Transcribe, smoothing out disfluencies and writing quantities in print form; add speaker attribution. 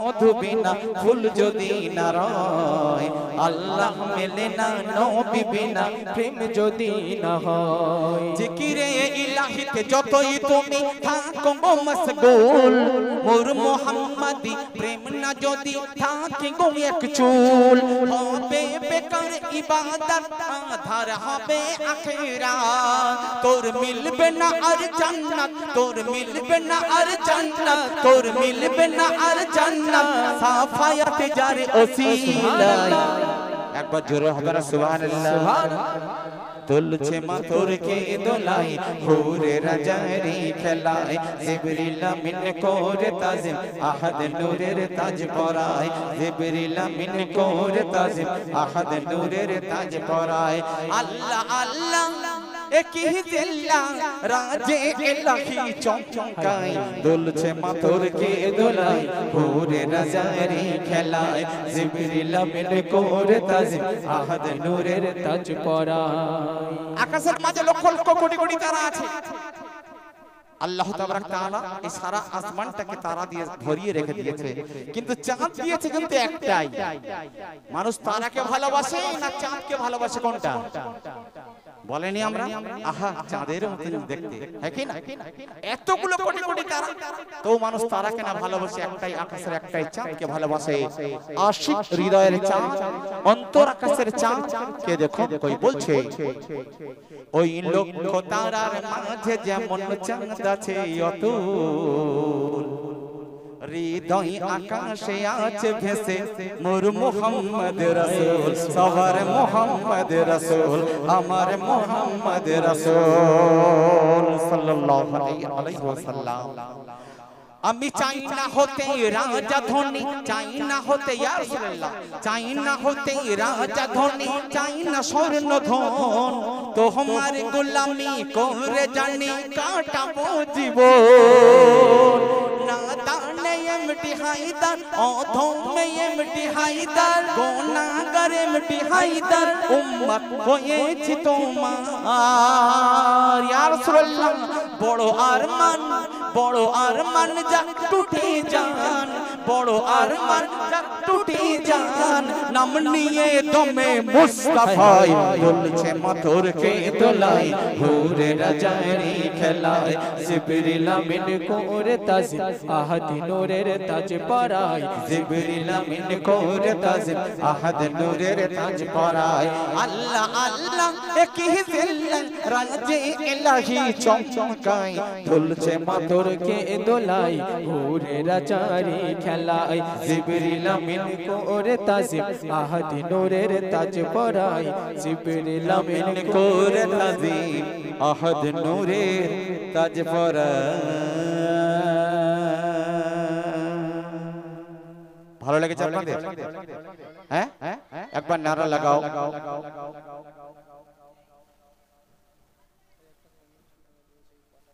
Speaker 1: মধু বিনা ফুল যদি না রয়, আল্লাহ মেলে না নবী বিনা প্রেম যদি না হয়। জিকিরে ইলাহিতে যতই তুমি থাকো মশগুল, মোর মুহাম্মাদি প্রেম না যদি থাকে গো এক চুল, হবে বেকার ইবাদত আধার হবে আখিরাত। তোর মিলবে না আর জান্নাত, তোর মিলবে না আর জান্নাত, তোর মিলবে না আর জান্নাত সাফায়াত যার ওসিলায়। একবার জোরে হবে না সুবহানাল্লাহ। তুলছে মাথুর কে দোলাই, হুরে রাজারি খেলায়, জিবরিল আমিন করে তাজিম আহাদ নূরের তাজ পরায়, জিবরিল আমিন করে তাজিম আহাদ নূরের তাজ পরায়। আল্লাহ আল্লাহ একই জিল্লা রাজে ইলাহি চমকায়, দুলছে মাথুর কে দোলাই, হুরে রাজারি খেলায়, জিবরিল আমিন করে তাজিম আহাদ নূরের তাজ পরায়। আকাশের মাঝে লক্ষ লক্ষ কোটি কোটি তারা আছে। আল্লাহ তাবারাক তাআলা এই সারা আসমানটাকে তারা দিয়ে ভরিয়ে রেখে দিয়েছে, কিন্তু চাঁদ দিয়েছে কিন্তু একটাই। মানুষ তারাকে ভালোবাসে না চাঁদকে ভালোবাসে? কোনটা বলেনি আমরা? আহা, চাঁদের মতো দেখতে, হ্যাঁ কি না? এতগুলো কোটি কোটি তারা, তো মানুষ তারাকে না ভালোবাসে, একটাই আকাশের একটাই চাঁদকে ভালোবাসে। আশিক হৃদয়ের চাঁদ, অন্তর আকাশের চাঁদ কে দেখো কই বলছে, ওই লক্ষ তারার মাঝে যেমন চাঁদ আছে অতুল, হৃদয় আকাশে আছে ভেসে মোর মুহাম্মদ রাসূল, সবার মুহাম্মদ রাসূল, আমার মুহাম্মদ রাসূল সাল্লাল্লাহু আলাইহি ওয়াসাল্লাম। আমি চাই না হতে রাজা ধনী, চাই না হতে ইয়া রাসূলুল্লাহ, চাই না হতে রাজা ধনী, চাই না স্বর্ণ ধন, তোমার গোলামি করে জানি কাটাবো জীবন। না দানে এমটি হায়দার, অধমে এমটি হায়দার, গুনাহগার এমটি হায়দার, উম্মত হয়েছি তোমার ইয়া রাসূলুল্লাহ। বড় আরমান, বড় আরমান যাক টুটে যান, বড় আরমান যাক টুটে যান, নাম নিয়ে দমে মুস্তাফায় দুলছে মাথুর কে দোলাই, হুরে রাজারি খেলায়, জিবরিল আমিন করে তাজিম আহাদ নূরের তাজ পরায়, জিবরিল আমিন করে তাজিম আহাদ নূরের তাজ পরায়। আল্লাহ আল্লাহ একই জিল্লা রাজে ইলাহি চমকায়, দুলছে মাথুর কে দোলাই, হুরে রাজারি খেলায়, জিবরিল আমিন করে তাজিম আহাদ নূরের তাজ পরায়, জিবরিল আমিন করে তাজিম আহাদ নূরের তাজ পরায়। ভালো লেগেছে আপনাদের? হ্যাঁ, একবার নারা লাগাও।